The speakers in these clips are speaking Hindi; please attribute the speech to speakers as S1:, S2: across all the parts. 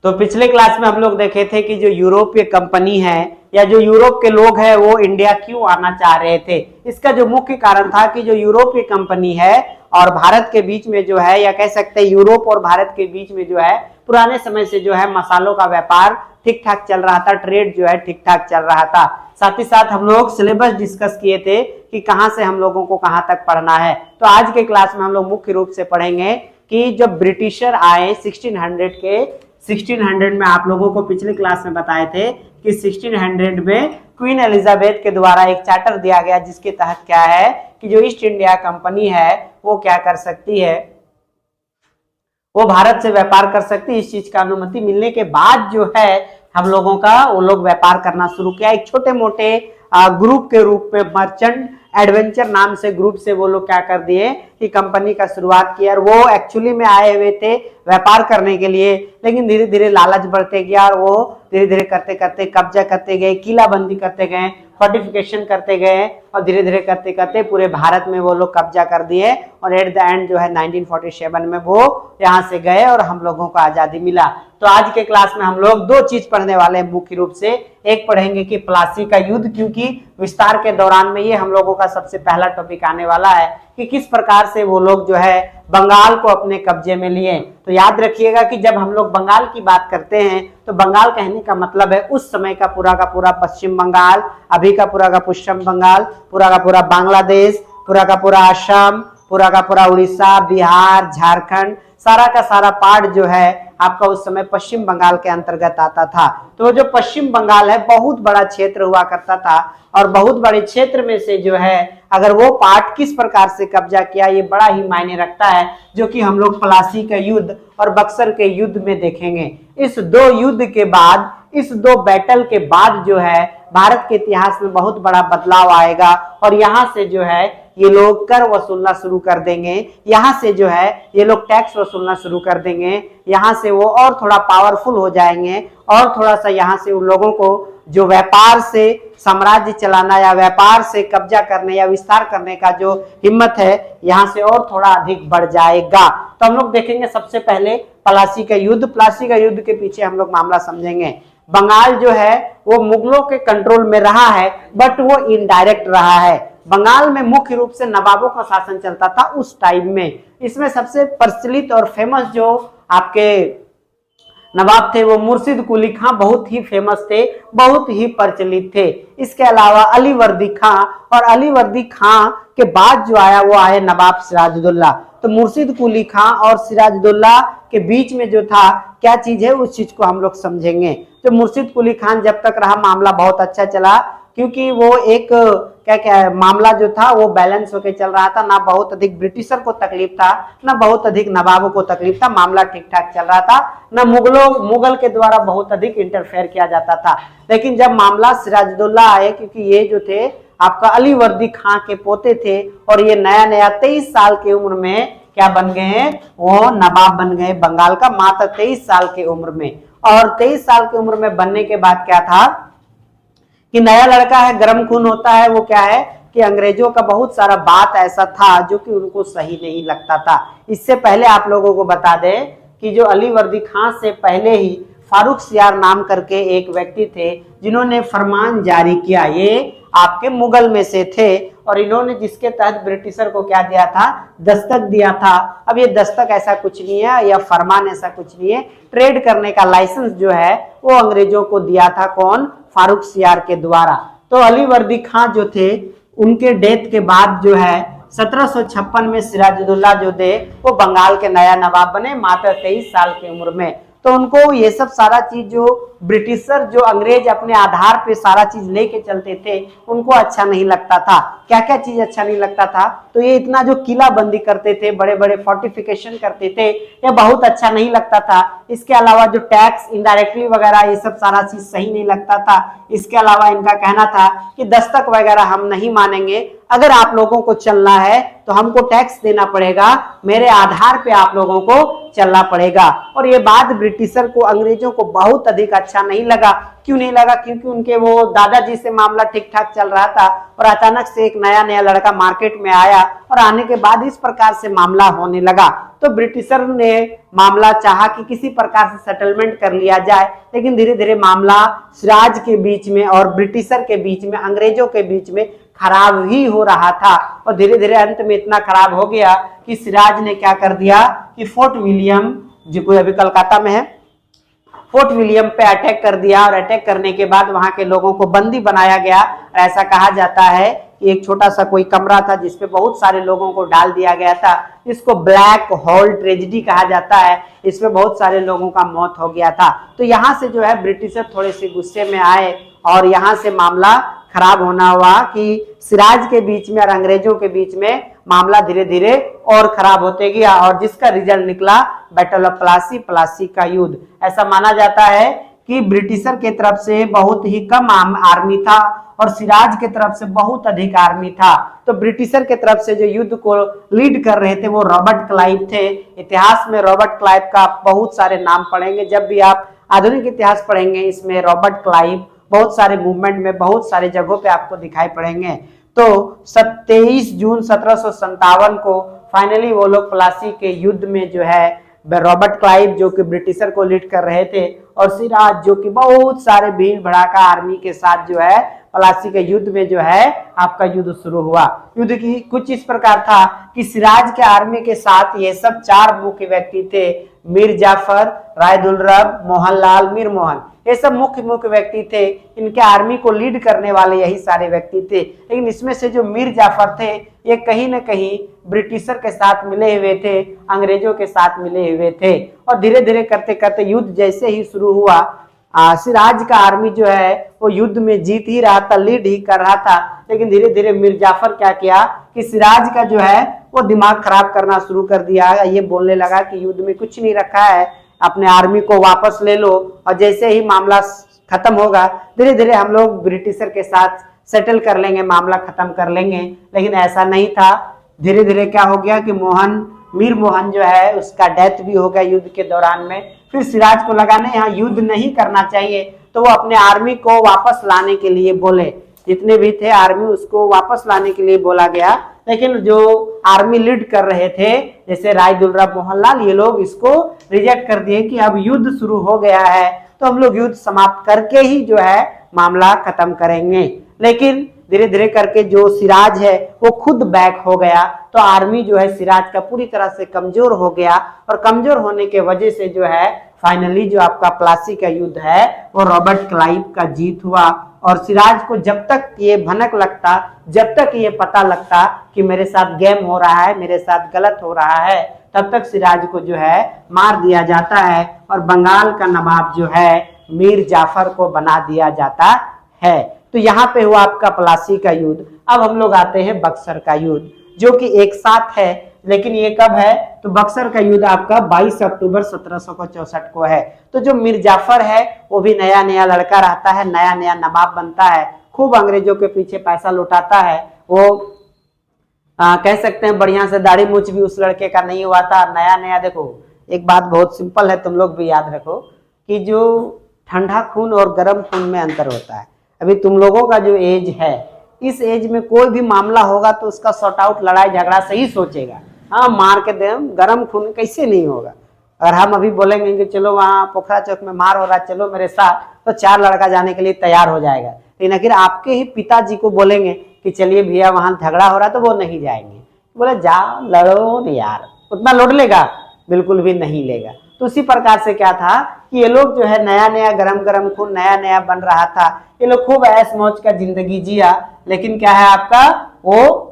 S1: तो पिछले क्लास में हम लोग देखे थे कि जो यूरोपीय कंपनी है या जो यूरोप के लोग हैं वो इंडिया क्यों आना चाह रहे थे। इसका जो मुख्य कारण था कि जो यूरोपीय कंपनी है और भारत के बीच में जो है, या कह सकते हैं यूरोप और भारत के बीच में जो है पुराने समय से जो है मसालों का व्यापार ठीक ठाक चल रहा था, ट्रेड जो है ठीक ठाक चल रहा था। साथ ही साथ हम लोग सिलेबस डिस्कस किए थे कि कहां से हम लोगों को कहां तक पढ़ना है। तो आज के क्लास में हम लोग मुख्य रूप से पढ़ेंगे कि जब ब्रिटिशर आए 1600 में, आप लोगों को पिछले क्लास में बताए थे कि 1600 में क्वीन एलिजाबेथ के द्वारा एक चार्टर दिया गया जिसके तहत क्या है कि जो ईस्ट इंडिया कंपनी है वो क्या कर सकती है, वो भारत से व्यापार कर सकती है। इस चीज का अनुमति मिलने के बाद जो है हम लोगों का वो लोग व्यापार करना शुरू किया। एक छोटे मोटे ग्रुप के रूप में मर्चेंट एडवेंचर नाम से ग्रुप से वो लोग क्या कर दिए कि कंपनी का शुरुआत किया। और वो एक्चुअली में आए हुए थे व्यापार करने के लिए, लेकिन धीरे धीरे लालच बढ़ते गया और वो धीरे धीरे करते करते कब्जा करते गए, किलाबंदी करते गए, फोर्टिफिकेशन करते गए और धीरे धीरे करते करते पूरे भारत में वो लोग कब्जा कर दिए। और एट द एंड जो है 1947 में वो यहाँ से गए और हम लोगों को आजादी मिला। तो आज के क्लास में हम लोग दो चीज पढ़ने वाले हैं मुख्य रूप से। एक पढ़ेंगे कि प्लासी का युद्ध, क्योंकि विस्तार के दौरान में ये हम लोगों का सबसे पहला टॉपिक आने वाला है कि किस प्रकार से वो लोग जो है बंगाल को अपने कब्जे में लिए। तो याद रखिएगा कि जब हम लोग बंगाल की बात करते हैं तो बंगाल कहने का मतलब है उस समय का पूरा पश्चिम बंगाल, अभी का पूरा पश्चिम बंगाल, पूरा बांग्लादेश, पूरा असम, पूरा उड़ीसा, बिहार, झारखंड, सारा का सारा पार्ट जो है आपका उस समय पश्चिम बंगाल के अंतर्गत आता था। तो जो पश्चिम बंगाल है बहुत बड़ा क्षेत्र हुआ करता था और बहुत बड़े क्षेत्र में से जो है अगर वो पार्ट किस प्रकार से कब्जा किया ये बड़ा ही मायने रखता है, जो कि हम लोग प्लासी का युद्ध और बक्सर के युद्ध में देखेंगे। इस दो युद्ध के बाद, इस दो बैटल के बाद जो है भारत के इतिहास में बहुत बड़ा बदलाव आएगा और यहाँ से जो है ये लोग कर वसूलना शुरू कर देंगे, यहाँ से जो है ये लोग टैक्स वसूलना शुरू कर देंगे, यहाँ से वो और थोड़ा पावरफुल हो जाएंगे और थोड़ा सा यहाँ से उन लोगों को जो व्यापार से साम्राज्य चलाना या व्यापार से कब्जा करने या विस्तार करने का जो हिम्मत है यहाँ से और थोड़ा अधिक बढ़ जाएगा। तो हम लोग देखेंगे सबसे पहले प्लासी का युद्ध। प्लासी का युद्ध के पीछे हम लोग मामला समझेंगे। बंगाल जो है वो मुगलों के कंट्रोल में रहा है बट वो इनडायरेक्ट रहा है। बंगाल में मुख्य रूप से नवाबों का शासन चलता था उस टाइम में। इसमें सबसे प्रचलित और फेमस जो आपके नवाब थे वो मुर्शिद कुली खां बहुत ही फेमस थे, बहुत ही प्रचलित थे। इसके अलावा अलीवर्दी खां, और अलीवर्दी खां के बाद जो आया वो आए नवाब सिराजुद्दौला। तो मुर्शिद कुली खां और सिराजुद्दौला के बीच में जो था क्या चीज है उस चीज को हम लोग समझेंगे। तो मुर्शिद कुली खान जब तक रहा मामला बहुत अच्छा चला, क्योंकि वो एक क्या मामला जो था वो बैलेंस होके चल रहा था, ना बहुत अधिक ब्रिटिशर को तकलीफ था ना बहुत अधिक नवाबों को तकलीफ था, मामला ठीक ठाक चल रहा था, ना मुगल के द्वारा बहुत अधिक इंटरफेयर किया जाता था। लेकिन जब मामला सिराजुद्दौला आए, क्योंकि ये जो थे आपका अलीवर्दी खां के पोते थे और ये नया 23 साल की उम्र में क्या बन गए हैं, वो नवाब बन गए बंगाल का, मात्र 23 साल की उम्र में। और 23 साल की उम्र में बनने के बाद क्या था कि नया लड़का है, गर्म खून होता है, वो क्या है कि अंग्रेजों का बहुत सारा बात ऐसा था जो कि उनको सही नहीं लगता था। इससे पहले आप लोगों को बता दें कि जो अलीवर्दी खां से पहले ही फारूक सियार नाम करके एक व्यक्ति थे जिन्होंने फरमान जारी किया, ये आपके मुगल में से थे और इन्होंने जिसके तहत ब्रिटिशर को क्या दिया था, दस्तक दिया था। अब ये दस्तक ऐसा कुछ नहीं है या फरमान ऐसा कुछ नहीं है, ट्रेड करने का लाइसेंस जो है वो अंग्रेजों को दिया था, कौन, फारूक सियार के द्वारा। तो अलीवर्दी खां जो थे उनके डेथ के बाद जो है 1756 में सिराजुद्दौला जो थे वो बंगाल के नया नवाब बने मात्र 23 साल की उम्र में। तो उनको ये सब सारा चीज जो ब्रिटिशर जो अंग्रेज अपने आधार पे सारा चीज लेके चलते थे उनको अच्छा नहीं लगता था। क्या क्या चीज अच्छा नहीं लगता था, तो ये इतना जो किला बंदी करते थे, बड़े बड़े फोर्टिफिकेशन करते थे, ये बहुत अच्छा नहीं लगता था। इसके अलावा जो टैक्स इनडायरेक्टली वगैरह ये सब सारा चीज सही नहीं लगता था। इसके अलावा इनका कहना था कि दस्तक वगैरह हम नहीं मानेंगे, अगर आप लोगों को चलना है तो हमको टैक्स देना पड़ेगा, मेरे आधार पे आप लोगों को चलना पड़ेगा। और ये बात ब्रिटिशर को, अंग्रेजों को बहुत अधिक अच्छा नहीं लगा। क्यों नहीं लगा? क्योंकि उनके वो दादाजी से मामला ठीक ठाक चल रहा था और अचानक से एक नया नया लड़का मार्केट में आया और आने के बाद इस प्रकार से मामला होने लगा। तो ब्रिटिशर ने मामला चाहा कि किसी प्रकार से सेटलमेंट कर लिया जाए, लेकिन धीरे धीरे मामला सिराज के बीच में और ब्रिटिशर के बीच में, अंग्रेजों के बीच में खराब ही हो रहा था। और धीरे धीरे अंत में इतना खराब हो गया कि सिराज ने क्या कर दिया कि फोर्ट विलियम, जो कोई अभी कलकत्ता में है, फोर्ट विलियम पे अटैक कर दिया। और अटैक करने के बाद वहां के लोगों को बंदी बनाया गया। ऐसा कहा जाता है कि एक छोटा सा कोई कमरा था जिसपे बहुत सारे लोगों को डाल दिया गया था। इसको ब्लैक होल ट्रेजेडी कहा जाता है। इसमें बहुत सारे लोगों का मौत हो गया था। तो यहाँ से जो है ब्रिटिशर थोड़े से गुस्से में आए और यहाँ से मामला खराब होना हुआ कि सिराज के बीच में और अंग्रेजों के बीच में मामला धीरे धीरे और खराब होते गया और जिसका रिजल्ट निकला बैटल ऑफ प्लासी, प्लासी का युद्ध। ऐसा माना जाता है कि ब्रिटिशर के तरफ से बहुत ही कम आर्मी था और सिराज के तरफ से बहुत अधिक आर्मी था। तो ब्रिटिशर के तरफ से जो युद्ध को लीड कर रहे थे वो रॉबर्ट क्लाइव थे। इतिहास में रॉबर्ट क्लाइव का आप बहुत सारे नाम पढ़ेंगे, जब भी आप आधुनिक इतिहास पढ़ेंगे इसमें रॉबर्ट क्लाइव बहुत सारे मूवमेंट में, बहुत सारे जगहों पे आपको दिखाई पड़ेंगे। तो 23 जून 1757 को फाइनली वो लोग प्लासी के युद्ध में जो है रॉबर्ट क्लाइव जो कि ब्रिटिशर को लीड कर रहे थे और सिराज जो कि बहुत सारे भीड़ भड़ाका आर्मी के साथ जो है प्लासी के युद्ध में जो है आपका युद्ध शुरू हुआ। युद्ध की कुछ इस प्रकार था कि सिराज के आर्मी के साथ ये सब चार मुख्य व्यक्ति थे, मीर जाफर, राय दुर्लभ, मोहनलाल, मीर मोहन। ये सब मुख्य व्यक्ति थे। इनके आर्मी को लीड करने वाले यही सारे व्यक्ति थे। लेकिन इसमें से जो मीर जाफर थे ये कहीं न कहीं ब्रिटिशर के साथ मिले हुए थे, अंग्रेजों के साथ मिले हुए थे। और धीरे धीरे करते करते युद्ध जैसे ही शुरू हुआ, सिराज का आर्मी जो है वो युद्ध में जीत ही रहा था, लीड ही कर रहा था। लेकिन धीरे धीरे मीर जाफर क्या किया कि सिराज का जो है वो दिमाग खराब करना शुरू कर दिया। ये बोलने लगा कि युद्ध में कुछ नहीं रखा है, अपने आर्मी को वापस ले लो और जैसे ही मामला खत्म होगा धीरे धीरे हम लोग ब्रिटिशर के साथ सेटल कर लेंगे, मामला खत्म कर लेंगे। लेकिन ऐसा नहीं था। धीरे धीरे क्या हो गया कि मीर मोहन जो है उसका डेथ भी हो गया युद्ध के दौरान में। फिर सिराज को लगा नहीं, यहाँ युद्ध नहीं करना चाहिए, तो वो अपने आर्मी को वापस लाने के लिए बोले। जितने भी थे आर्मी उसको वापस लाने के लिए बोला गया। लेकिन जो आर्मी लीड कर रहे थे जैसे राय दुर्लभ, मोहनलाल, ये लोग इसको रिजेक्ट कर दिए कि अब युद्ध शुरू हो गया है तो हम लोग युद्ध समाप्त करके ही जो है मामला खत्म करेंगे। लेकिन धीरे धीरे करके जो सिराज है वो खुद बैक हो गया। तो आर्मी जो है सिराज का पूरी तरह से कमजोर हो गया और कमजोर होने के वजह से जो है फाइनली जो आपका प्लासी का युद्ध है वो रॉबर्ट क्लाइव का जीत हुआ। और सिराज को जब तक ये भनक लगता, जब तक ये पता लगता कि मेरे साथ गेम हो रहा है, मेरे साथ गलत हो रहा है, तब तक सिराज को जो है मार दिया जाता है और बंगाल का नवाब जो है मीर जाफर को बना दिया जाता है। तो यहाँ पे हुआ आपका प्लासी का युद्ध। अब हम लोग आते हैं बक्सर का युद्ध जो कि एक साथ है, लेकिन ये कब है तो बक्सर का युद्ध आपका 22 अक्टूबर 1764 को है। तो जो मीर जाफर है वो भी नया नया लड़का रहता है, नया नया नवाब बनता है, खूब अंग्रेजों के पीछे पैसा लुटाता है। वो कह सकते हैं बढ़िया से दाढ़ी मूछ भी उस लड़के का नहीं हुआ था। नया नया, देखो एक बात बहुत सिंपल है, तुम लोग भी याद रखो कि जो ठंडा खून और गर्म खून में अंतर होता है। अभी तुम लोगों का जो एज है, इस एज में कोई भी मामला होगा तो उसका सॉर्ट आउट लड़ाई झगड़ा से ही सोचेगा। हाँ, मार के दे, गर्म खून कैसे नहीं होगा। अगर हम अभी बोलेंगे कि चलो वहाँ पोखरा चौक में मार हो रहा है, चलो मेरे साथ, तो 4 लड़का जाने के लिए तैयार हो जाएगा। लेकिन अगर आपके ही पिताजी को बोलेंगे कि चलिए भैया वहाँ झगड़ा हो रहा है, तो वो नहीं जाएंगे। बोले जा लड़ो नहीं यार, उतना लौट लेगा, बिल्कुल भी नहीं लेगा। तो उसी प्रकार से क्या था कि ये लोग जो है नया नया गरम खून नया नया बन रहा था। ये लोग खूब ऐश मौज का जिंदगी जिया। लेकिन क्या है आपका वो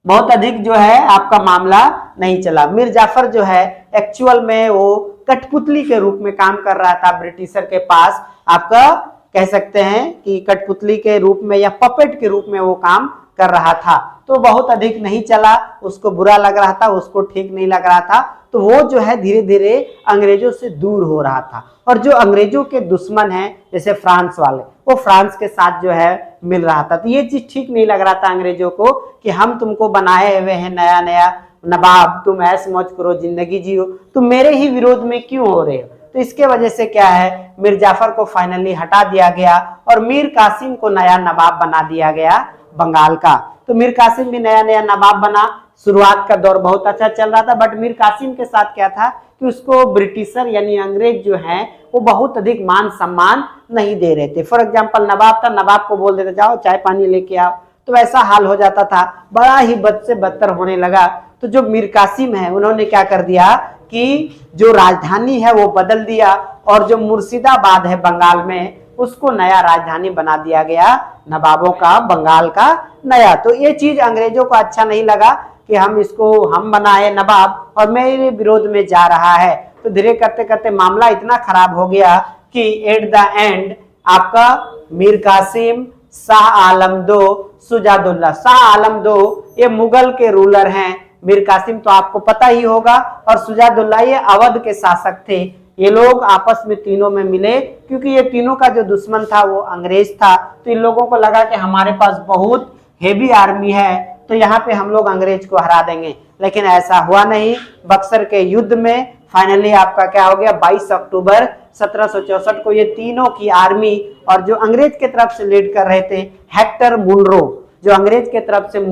S1: बहुत अधिक जो है आपका मामला नहीं चला। मीर जाफर जो है एक्चुअल में वो कठपुतली के रूप में काम कर रहा था ब्रिटिशर के पास। आपका कह सकते हैं कि कठपुतली के रूप में या पपेट के रूप में वो काम कर रहा था। तो बहुत अधिक नहीं चला, उसको बुरा लग रहा था, उसको ठीक नहीं लग रहा था। तो वो जो है धीरे धीरे अंग्रेजों से दूर हो रहा था। और जो अंग्रेजों के दुश्मन हैं जैसे फ्रांस वाले, वो फ्रांस के साथ जो है मिल रहा था। तो ये चीज ठीक नहीं लग रहा था अंग्रेजों को कि हम तुमको बनाए हुए हैं नया नया नवाब, तुम ऐश मौज करो, जिंदगी जियो, तुम मेरे ही विरोध में क्यों हो रहे हो। तो इसके वजह से क्या है, मीर जाफर को फाइनली हटा दिया गया और मीर कासिम को नया नवाब बना दिया गया बंगाल का। तो मीर कासिम भी नया नया नवाब बना। शुरुआत का दौर बहुत अच्छा चल रहा था, बट मीर कासिम के साथ क्या था कि उसको ब्रिटिशर यानी अंग्रेज जो हैं वो बहुत अधिक मान सम्मान नहीं दे रहे थे। फॉर एग्जाम्पल नवाब था, नवाब को बोल देते जाओ चाय पानी लेके आओ, तो वैसा हाल हो जाता था, बड़ा ही बद से बदतर होने लगा। तो जो मीर कासिम है उन्होंने क्या कर दिया कि जो राजधानी है वो बदल दिया और जो मुर्शिदाबाद है बंगाल में उसको नया राजधानी बना दिया गया नवाबों का, बंगाल का नया। तो ये चीज अंग्रेजों को अच्छा नहीं लगा कि हम बनाए नवाब और मेरे विरोध में जा रहा है। तो धीरे करते करते मामला इतना खराब हो गया कि एट द एंड आपका मीर कासिम, शाह आलम दो, सुजादुल्ला, शाह आलम दो ये मुगल के रूलर हैं, मीर कासिम तो आपको पता ही होगा, और सुजादुल्ला ये अवध के शासक थे। ये लोग आपस में तीनों में मिले क्योंकि ये तीनों का जो दुश्मन था वो अंग्रेज था। तो इन लोगों को लगा कि हमारे पास बहुत हेवी आर्मी है तो यहाँ पे हम लोग अंग्रेज को हरा देंगे, लेकिन ऐसा हुआ नहीं। बक्सर के युद्ध में फाइनली आपका क्या हो गया, 22 अक्टूबर 1764 को ये तीनों की आर्मी, और जो अंग्रेज के तरफ से लीड कर रहे थे हेक्टर मुनरो, जो अंग्रेज के तरफ से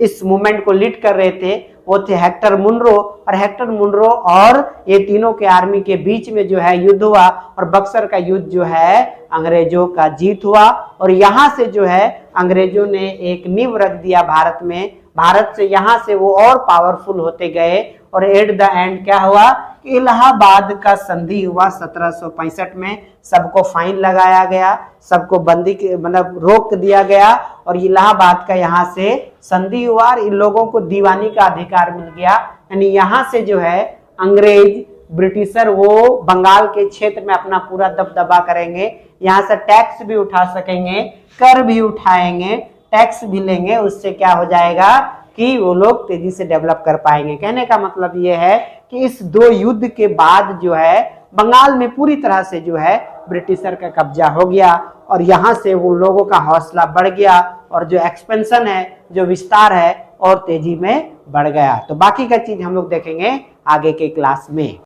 S1: इस मूवमेंट को लीड कर रहे थे वो थे हेक्टर मुनरो, और हेक्टर मुनरो और ये तीनों के आर्मी के बीच में जो है युद्ध हुआ और बक्सर का युद्ध जो है अंग्रेजों का जीत हुआ। और यहाँ से जो है अंग्रेजों ने एक नींव रख दिया भारत में, भारत से यहाँ से वो और पावरफुल होते गए। और एट द एंड क्या हुआ, इलाहाबाद का संधि हुआ 1765 में, सबको फाइन लगाया गया, सबको बंदी मतलब रोक दिया गया और इलाहाबाद का यहाँ से संधि हुआ और इन लोगों को दीवानी का अधिकार मिल गया। यानी यहाँ से जो है अंग्रेज ब्रिटिशर वो बंगाल के क्षेत्र में अपना पूरा दबदबा करेंगे, यहाँ से टैक्स भी उठा सकेंगे, कर भी उठाएंगे, टैक्स भी लेंगे, उससे क्या हो जाएगा कि वो लोग तेजी से डेवलप कर पाएंगे। कहने का मतलब ये है कि इस दो युद्ध के बाद जो है बंगाल में पूरी तरह से जो है ब्रिटिशर का कब्जा हो गया और यहाँ से वो लोगों का हौसला बढ़ गया और जो एक्सपेंशन है, जो विस्तार है और तेजी में बढ़ गया। तो बाकी का चीज हम लोग देखेंगे आगे के क्लास में।